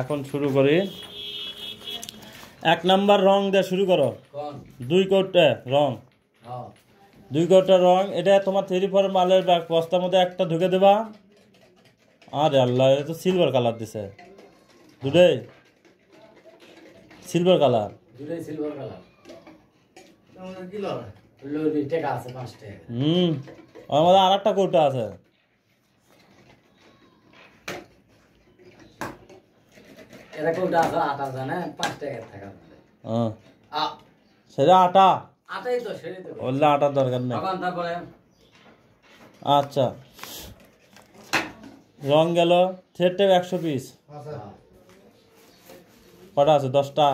এখন শুরু করি। 1 নাম্বার রং দিয়ে শুরু করো। 2 কোটা রং। 2 কোটা রং। এটা তোমার 3-4 মালের বস্তার মধ্যে একটা ঢুকে দেবা। আরে আল্লাহ, এটা তো সিলভার কালার দিছে। দুটোই সিলভার কালার। আমাদের আর একটা কোটা আছে। সেটা আটা। বললে আটার দরকার নেই। আচ্ছা, রং গেল। Thread tape 100 piece. কটা আছে? 10টা।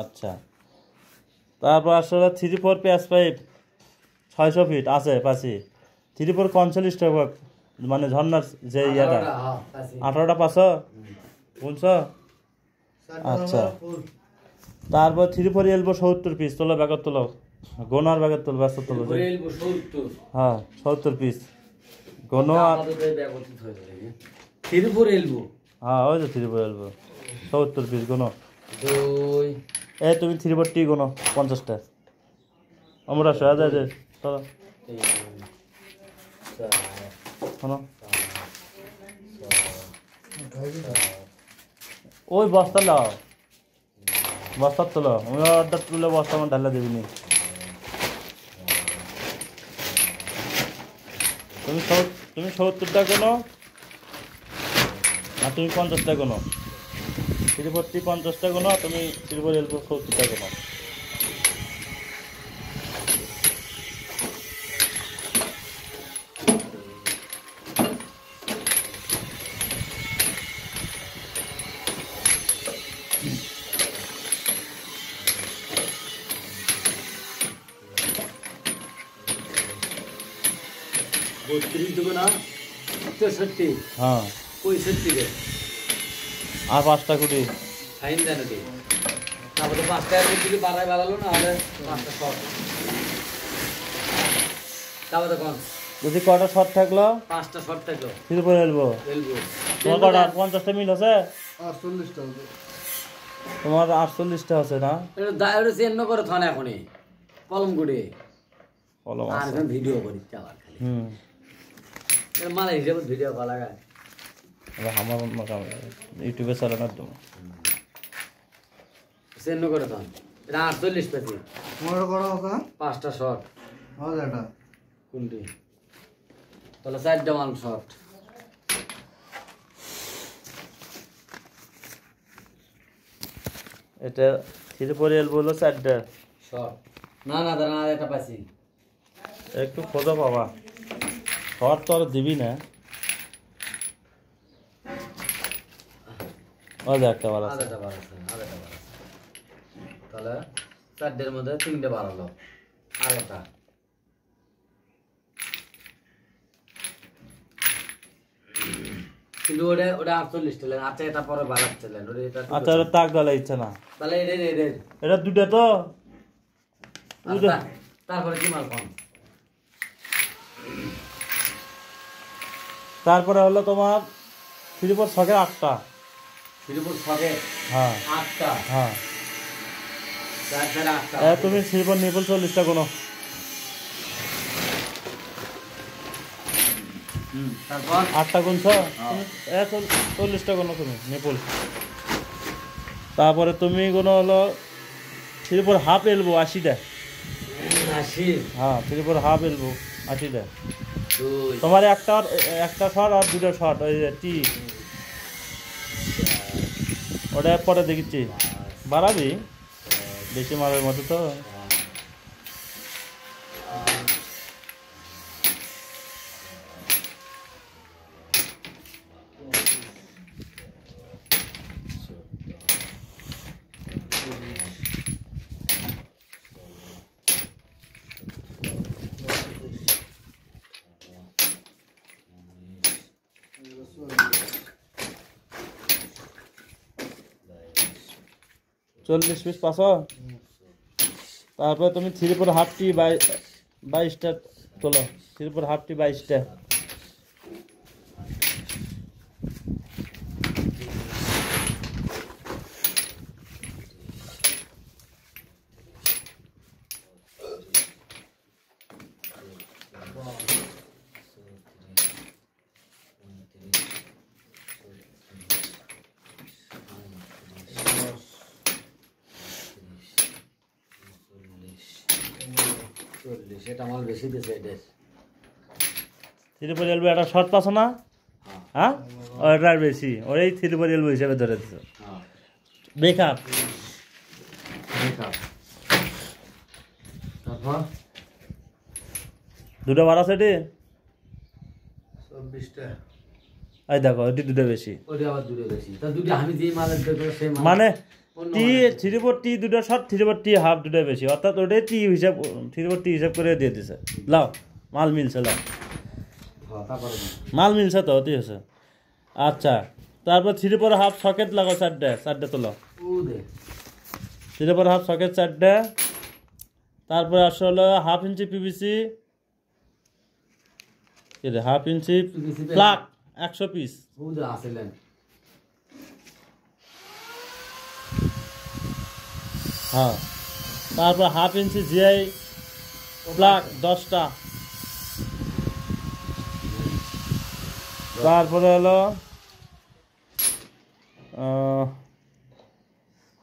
আচ্ছা, তারপর আসলে 3-4 প্যাচ পাইপ 600 ফিট আছে পাশে। 3-4 45 টাকা, মানে ঝর্নার যে ইয়েটা 18টা 500 500। আচ্ছা, তারপর 3-4 এলবো 70 পিস। তোলো ব্যাগের তোলো, গোনার ব্যাগের তোলো, ব্যস্ত তোলো। হ্যাঁ, 70 পিস গোনো। আর 3-4 এলবো। হ্যাঁ, ওই তো 3-4 এলবো 70 পিস গোনো। এই তুমি 3-4 টি গোনো 50টা। আমরা সোজা যায় চলো। ওই বস্তা লাও, বস্তা তোলো। আমি অর্ডার তুলে বস্তা আমার ঢালা দেবিনি। তুমি 70টা কোনো, আর তুমি 50টা কোনো। 3-4 50টা কোনো, তুমি 3-4 এলবো 70টা কোনো। হ্যাঁ, 65 আর 5টা কুড়ি। তারপরে 5টা দিকে বাড়ায় বাড়ালো না, হলে 5টা শর্ট। তারপরে কোন যদি কটা শর্ট থাকলো? 5টা শর্ট থাকলো। 3-4 এলবো। তোমার কটা? 50টা মিল আছে? 48টা আছে। তোমার 48টা আছে না? এটা চেঞ্জ করে থানে এখনই কলম করে কলম আর আছে। ভিডিও করি চালার খালি। এর মানে হিসাবে ভিডিও করা লাগায়। আমার ইউটিউবে চালানোর জন্য চেঞ্জ করে থান। এটা 48 পেছি। তোমার করা আছে? 5টা শর্ট। হ্যাঁ, এটা কোনটি? তাহলে 4টা মান শর্ট। এটা 3-4 এলবো হলো 4টা শর্ট। না না দাঁড়া, আর একটা পাইছি। একটু খোঁজো বাবা, শর্ট তো আর দিবি না। একটা বার আছে। তাহলে 4টের মধ্যে 3টে বাড়ালো, আর একটা। কিন্তু ওটা 48 ছিলেন। আচ্ছা, এটা পরে বাড়াচ্ছিলেন। আচ্ছা, ওটা তাক গলা ইচ্ছে না। তাহলে এটা 2টা তো। তারপরে কি মাল কম? তারপরে হলো তোমার 3-4 ছকে 8টা। 3-4 ছকে? হ্যাঁ 8টা। হ্যাঁ, 4 8টা। তুমি 3-4 নিপুল 40টা কোনো। তারপর 8টা গুনছ, 40টা কোনো তুমি নিপুল। তারপরে তুমি কোনো হলো 3-4 হাফ এলবো 80টা। 80? হ্যাঁ, 3-4 হাফ এলবো 80টা। তোমার একটা শর্ট আর 2টা শর্ট। ওই টি ওটা পরে দেখিচ্ছি। বাড়াবি বেশি মালের মতো তো। চল্লিশ পিস 500। তারপরে তুমি 3-4 হাফটি 22টা তোলো। 3-4 হাফটি 22টা। 40 এটা মাল বেশি দিছে এটা। 3/4 এলবো একটা শর্ট পাচ্ছ না? হ্যাঁ ওটার বেশি, ওই 3/4 এলবো হিসেবে ধরে দিছো। হ্যাঁ বেকআপ মেকআপ। তারপর দুটো বার আছে এটি? 24টা। এই দেখো এটি দুটো বেশি, ওটা আবার দূরে বেশি। তা দুটো আমি যে মালের দেখো সেই মাল মানে অন্য টি মালের। 3/4 টি দুটো শর্ট, 3/4 টি হাফ দুটো বেশি, অর্থাৎ ওটাই টি হিসাব 3/4 টি হিসাব করে দিয়ে দিছে। লাও মাল মিলছে, লাও হ্যাঁ তারপরে মাল মিলছে তো, অতি হয়েছে। আচ্ছা তারপর 3/4 হাফ সকেট লাগাও, চারটে তোলো। ও দে 3/4 হাফ সকেট চারটে। তারপরে আসলে হলো 1/2 inch PVC, half inch plug 100 piece. ও দে আসলেন হ্যাঁ তারপর 1/2 ইঞ্চি জিআই প্লাগ 10টা। তারপরে হলো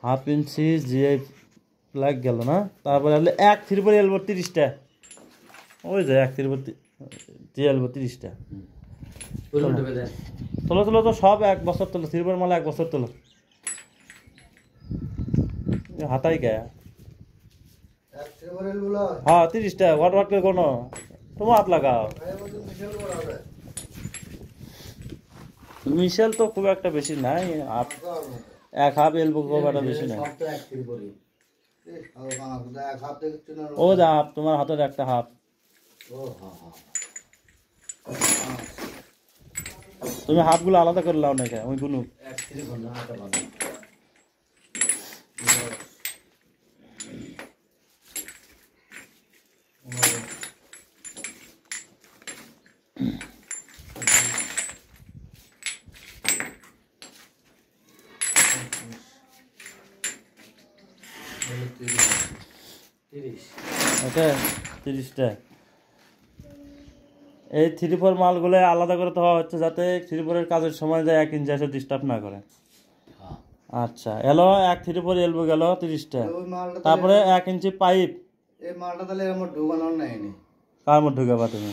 1/2 ইঞ্চি জিআই প্লাগ গেল না। তারপরে হলো 1 3/4 এলবো 30টা, ওই যে 1 3/4 জি এলবো 30টা। ওই উল্টো বেদে তোলো তোলো তো সব 1 বছর তোলো, 3/4 মাল 1 বছর তোলো। হাতাই কে? এক ট্রেবল গুলো হ্যাঁ 30টা ওয়াট ওয়াট করে কোনো তোমার হাত লাগাও। এর মধ্যে মিশেল করা হবে। মিশেল তো খুব একটা বেশি নাই, 1/2 এলবো খুব একটা বেশি নাই। সব তো এক ফিল করি। এই আর বাংলা এক হাত দেখছ না। ও যা হাফ, তোমার হাতের একটা হাফ। ও হ্যাঁ হ্যাঁ তুমি হাফগুলো আলাদা করে লাও না কে ওই গুলো। এক ফিল ঘন্টা হাতে বাঁধা। ওকে 30টা। এই 3/4 মালগুলো আলাদা করে দেওয়া হচ্ছে যাতে 3/4 কাজের সময় যায় 1 ইঞ্চি এসে ডিস্টার্ব না করে। আচ্ছা এলো 1 3/4 এলবো গেল 30টা। ওই মালটা তারপরে 1 ইঞ্চি পাইপ এই মালটা তাহলে এর মধ্যে ঢোকানোর নাই নি। কার মধ্যে ঢুকাবা তুমি?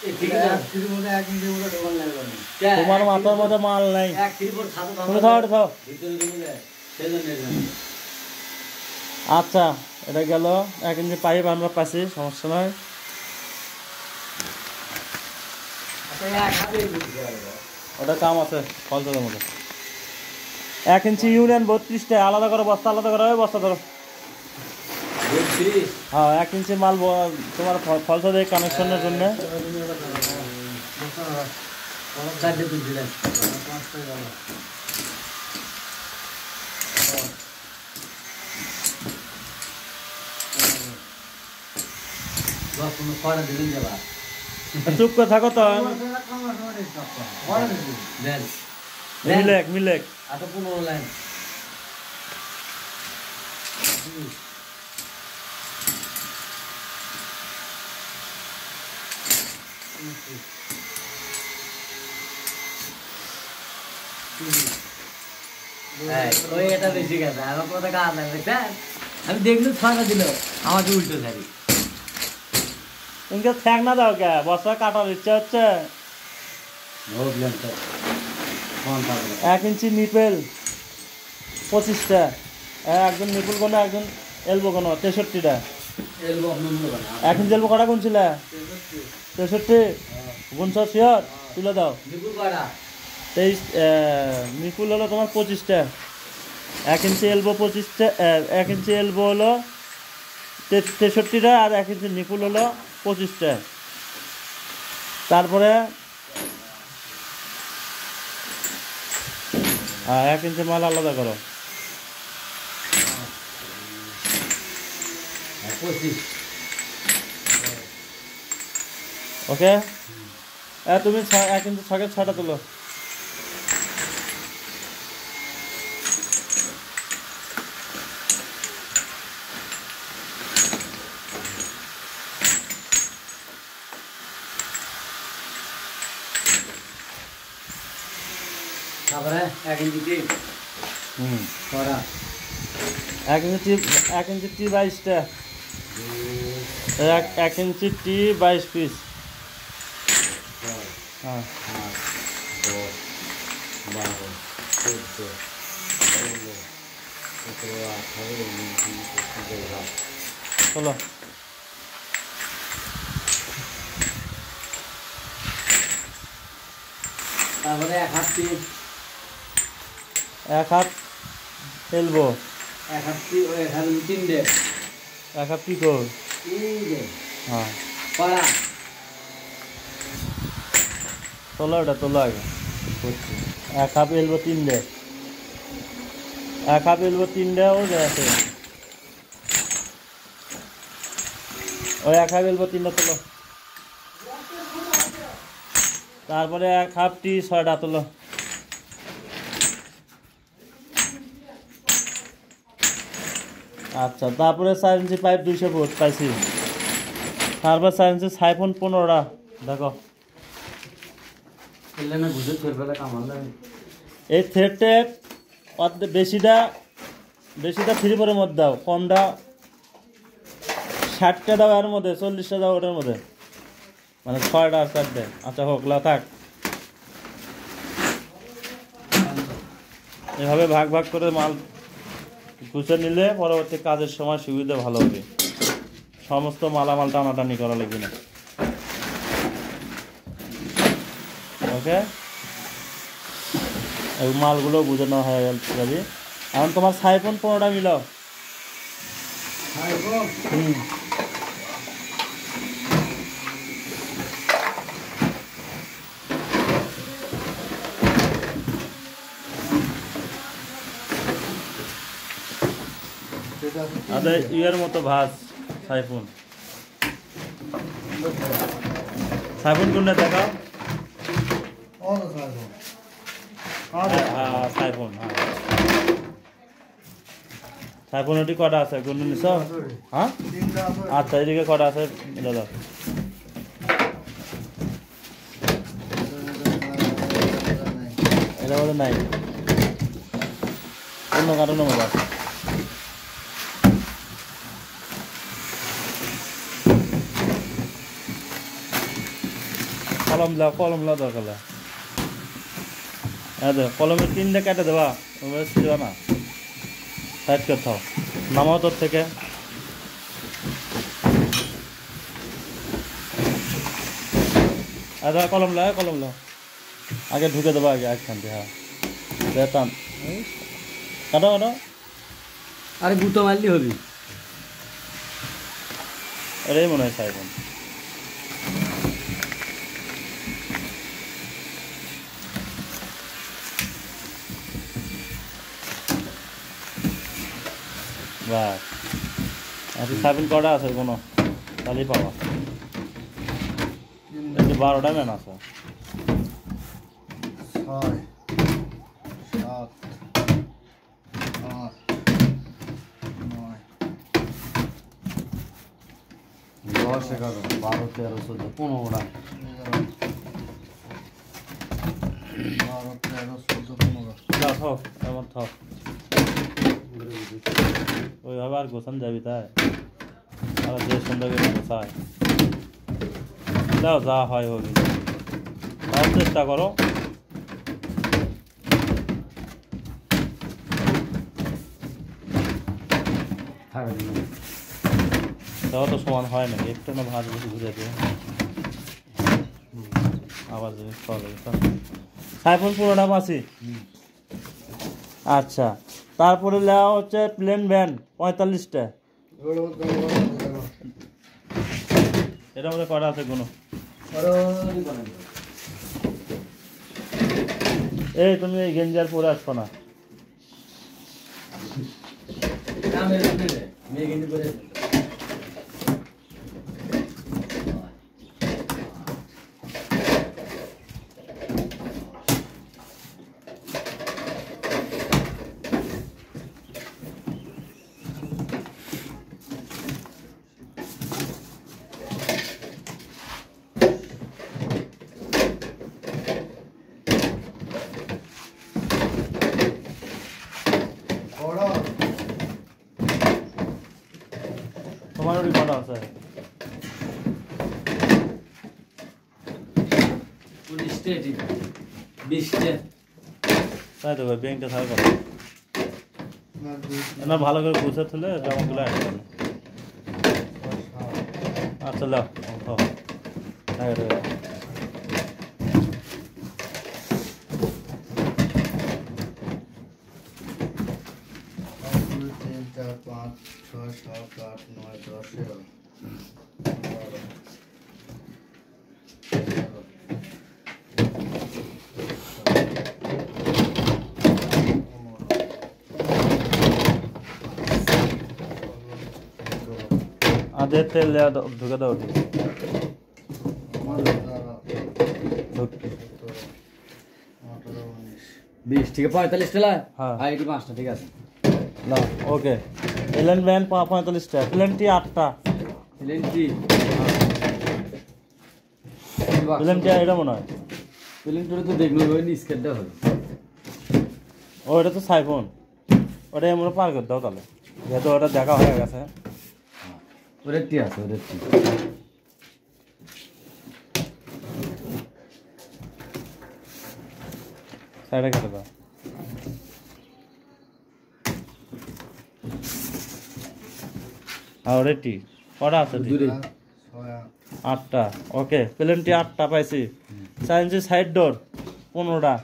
এই ঠিক আছে এর মধ্যে 1 ইঞ্চি মতো ঢোকান লাগবে না। তোমার মাথার মধ্যে মাল নাই। এক ফিল করে খাতো তুমি খাও, এটা খাও। ভিতরে জমে যায় সেজন্য এখানে আচ্ছা এটা গেল 1 ইঞ্চি পাইপ, আমরা পাচ্ছি, সমস্যা নয়। আচ্ছা এক হাতে বুঝতে পারবো। ওটা কাম আছে ফলসের মধ্যে। 1 ইঞ্চি ইউনিয়ন 32টা আলাদা করে বস্তা, আলাদা করে ওই বস্তা ধরো। বুঝছি হ্যাঁ 1 ইঞ্চি মাল তোমার ফলসা দিয়ে কানেকশনের জন্য। চারটে তুলছিলেন বস তুমি কয়টা দিলেন যাবা চুপ করে থাকো তো। দেন মিলেক আচ্ছা 15 লাইন ওই এটা বেশি গেছে আমার কথা কাজ নাই দেখছেন আমি দেখলো 6টা দিল আমাকে উল্টো ছাড়ি ইনকে ঠ্যাং না দাও কে, বস্তা কাটার ইচ্ছা হচ্ছে। 1 ইঞ্চি নিপেল 25টা, একজন নিপুল কোনো, একজন এলবো কোনো 63টা। 1 ইঞ্চি এলবো কটা কোন ছিল? 63 গুনছ শিওর? তুলে দাও। 23 নিপুল হলো তোমার 25টা, 1 ইঞ্চি এলবো 25টা, 1 ইঞ্চি এলবো হলো 63টা, আর 1 ইঞ্চি নিপুল হলো 25টা। তারপরে 1 ইঞ্চি মাল আলাদা করো। 25 ওকে তুমি 1 ইঞ্চি ছকের 6টা তুলো। তারপরে 1 ইঞ্চি টিপ করা 1 ইঞ্চি 22টা। এক ইঞ্চি টি 22 পিস। হ্যাঁ 10 12 14 16 17 18 চলো তারপরে এক হাত পিস, এক হাত এলবো, এক হাত পিস, ওই এক হাত তিনটে, এক হাত পিকো। এই যে হ্যাঁ কড়া, তোলো ওটা তোলো আগে। এক হাত এলবো 3টে, এক হাত এলবো 3টে ও যে আছে ওই এক হাত এলবো 3টে তোলো। তারপরে এক হাফ টি 6টা তোলো। আচ্ছা তারপরে 4 ইঞ্চি পাইপ 200 ফুট পাইছি। তারপর 4 ইঞ্চি সাইফোন 15টা দেখো। এলে না বুঝে ছোট বেলা কামাল এই থ্রেডটে অর্ধেক বেশিটা 3/4 মধ্যে দাও, কমটা 60টা দাও এর মধ্যে, 40টা দাও ওটার মধ্যে, মানে 6টা আর 4টে। আচ্ছা হোক লা থাক। এভাবে ভাগ ভাগ করে মাল গুছিয়ে নিলে পরবর্তী কাজের সময় সুবিধা ভালো হবে। সমস্ত মালামাল টানাটানি করা লাগবে না। ওকে এই মালগুলো বুঝে নেওয়া হয়ে গেল। এখন তোমার সাইফোন 15টা মিলাও। হুম আরে ইয়ের মতো ভাজ সাইফোন। সাইফোন কোনটা দেখাও। সাইফোন সাইফোন ওটি কটা আছে কোন নিছ? হ্যাঁ আচ্ছা এদিকে কটা আছে দাদা? এটা বলে নাই, অন্য কারণে মজা আছে। কলম লাও দরকার। হ্যাঁ কলমের 3টে কেটে দেবা, দেবা না, সাইড করে থাও। নামাও তোর থেকে। কলম লাও আগে ঢুকে দেবো আগে একখান দিয়ে। হ্যাঁ বেতাম কাটো কাটো। আরে গুতো মারলি হবি। এটাই মনে হয় সাইফোন। বাস আর সাইফোন কটা আছে কোনো তাহলেই পাবা। 12টা ম্যান আছে। 6 7 8 9 10 11 12 13 14 15টা 12 13 14 15 থাও এমন থাও। ওইভাবে আর গোছান যাবি তাই আর যে সুন্দর করে গোছায় দাও, যা হয় হবে। তাও চেষ্টা করো। তাও তো সমান হয় নাকি, একটু না ভাজ বেশি ঘুরে দিয়ে আবার জিনিস পাওয়া যাবে। সাইফোন 15টা পাচ্ছি। আচ্ছা তারপরে লেওয়া হচ্ছে প্লেন ভ্যান 45টা। এটার মধ্যে কটা আছে কোনো? এই তুমি এই গেঞ্জার পরে আসবো না। মেয়ে কিন্তু করে তোমার ওই কটা আছে? 20 এটি 20 তাই তো ভাই ব্যাংকটা থাকে কত না ভালো করে বুঝে তুলে জামাগুলো আসবে আচ্ছা লাও आधे तेल ले ढुके दो उठी 20 ঠিক আছে 45 টাকা হ্যাঁ আর এটি 5টা ঠিক আছে না ওকে এলএন ব্যান 45 টাকা প্লেনটি 8টা প্লেনটি প্লেনটি এটা মনে হয় প্লেনটি তো দেখলো ওই স্কেটটা হবে ও এটা তো সাইফোন ওটা আমরা পার করে দাও তাহলে যেহেতু ওটা দেখা হয়ে গেছে ওরেটি আছে ওরেটি সাইডে কেটে দাও আর রেটি কটা আছে দূরে 8টা ওকে প্লেনটি 8টা পাইছি 4 ইঞ্চি সাইড ডোর 15টা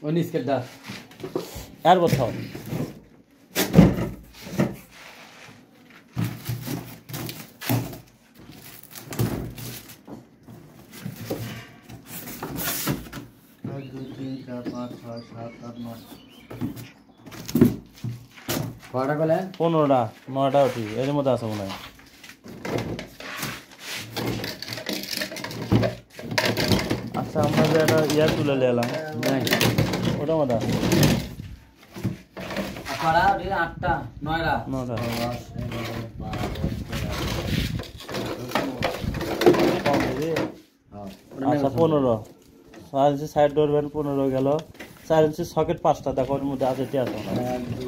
ওই স্কেটটা আর কোথাও কয়টা কলে 15টা 9টা উঠি এর মধ্যে আছে মনে হয় আচ্ছা আমরা যে একটা ইয়ার তুলে নিলাম ওটা মধ্যে আছে কয়টা ওই 8টা 9টা 9টা আচ্ছা 15 4 ইঞ্চি সাইড ডোর ভ্যান 15 গেল 4 ইঞ্চি সকেট 5টা দেখো ওর মধ্যে আছে টি আছে 1 2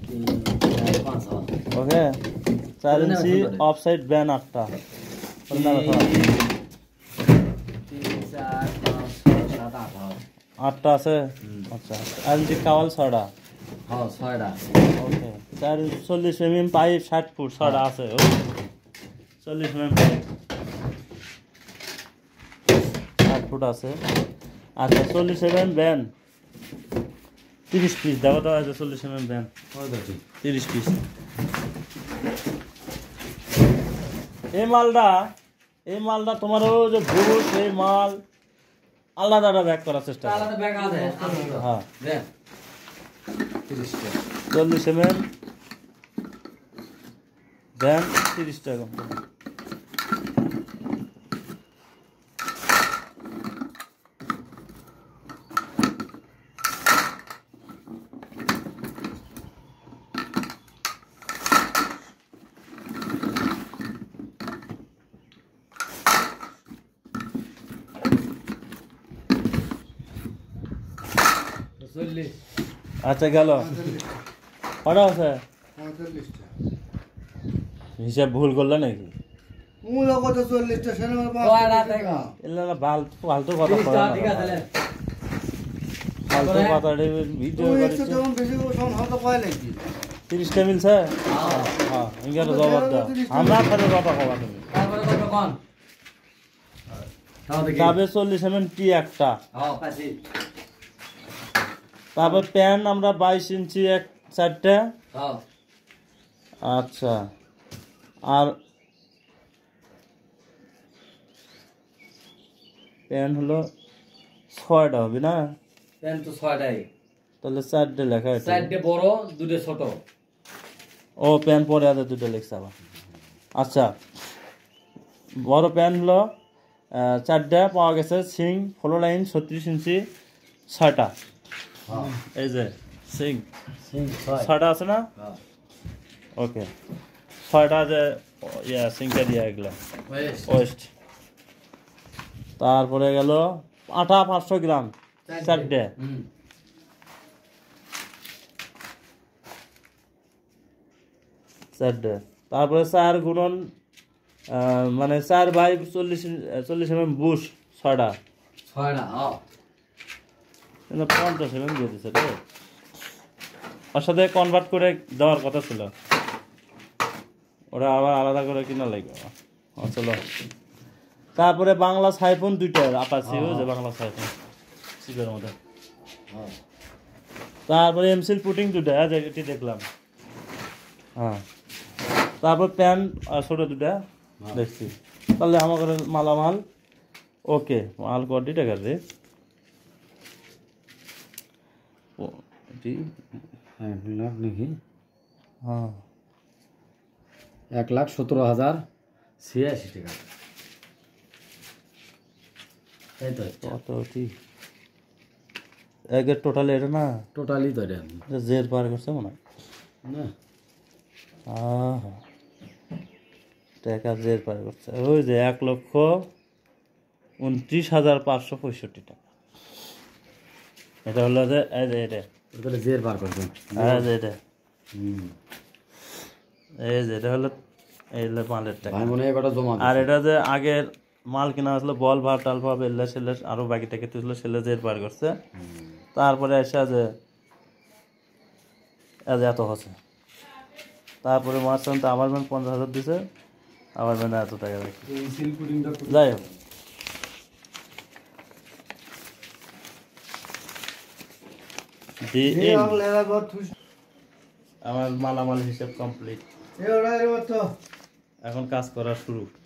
3 4 5 ওকে 4 ইঞ্চি অফ সাইড ভ্যান 8টা 3 4 5 6 7 8টা আছে আচ্ছা 4 ইঞ্চি কাওয়াল 6টা হ্যাঁ 6টা okay 4 inch 40 mm pipe 60 feet 6টা আছে ওকে 40 mm পাইপ 60 ফুট আছে আচ্ছা 40 mm ভ্যান 30 পিস দেখো তো আছে 40 mm ভ্যান ওই দেখি 30 পিস এই মালটা তোমার ও যে ভুল সেই মাল আলাদা ব্যাক করার চেষ্টা করো আলাদা ব্যাগ আছে হ্যাঁ দেখ 30 টাকা 40 mm ভ্যান 30 টাকা আচ্ছা গেল কটা আছে হিসাব ভুল করলে নাকি ফালতু কথা ফালতু কথা ভিডিও 30টা মিলছে হ্যাঁ ইংরেজি জবাব দাও আমরা খালি কথা কবা তুমি তারপরে কত কোন যাবে 40 mm টি একটা হ্যাঁ পাশে তারপর প্যান আমরা 22 ইঞ্চি এক চারটা হ্যাঁ আচ্ছা আর প্যান হলো 6টা হবে না প্যান তো 6টাই তাহলে 4টে লেখা আছে 4টে বড় 2টে ছোট ও প্যান পরে আছে 2টা লেখছে আবার আচ্ছা বড় প্যান হলো 4টা পাওয়া গেছে সিং ফলো লাইন 36 ইঞ্চি 6টা এই যে সিং 6টা আছে না ওকে 6টা যে সিংটা দিয়ে এগুলো ওয়েস্ট তারপরে গেল আটা 500 গ্রাম 4টে তারপরে 4 গুণন মানে 4 বাই 40 mm বুশ 6টা কিন্তু 50 এমএম দিয়ে দিছে রে। ওর সাথে কনভার্ট করে দেওয়ার কথা ছিল, ওরা আবার আলাদা করে কিনা লাগবে। চলো, তারপরে বাংলা সাইফোন 2টা আপাচি, ওই যে বাংলা সাইফোন চিপের মধ্যে। তারপরে এমসিল পুটিং 2টা, এটি দেখলাম। হ্যাঁ, তারপর প্যান ছোটো 2টা দেখছি। তাহলে আমাদের মালামাল ওকে, মাল কোয়ালিটি টাকার রে। ও এটি 1,00,000 নাকি? হ্যাঁ, 1,17,086 টাকা। এই তো কত ঠিক একের টোটাল এটা না, টোটালি তো এটা জের পার করছে মনে হয়। না, টাকা জের পার করছে, ওই যে 1,29,565 টাকা। এটা হলো যে এই যে এটা, ওটা জের বার করবে। এই যে এটা, এই যে এটা হলো, এই হলো মালের টাকা। ভাই মনে হয় এটা জমা আর এটা যে আগের মাল কিনা হয়েছিল, বল ভাব টাল ভাব এলে সেলে আরো বাকি টাকা তুলছিল, সেলে জের পার করছে। তারপরে এসে যে এত হচ্ছে, তারপরে মার্চেন্ট আবার 50,000 দিছে, আবার এত টাকা রাখি। যাই হোক, আমার মালামাল হিসেব কমপ্লিট, এখন কাজ করা শুরু।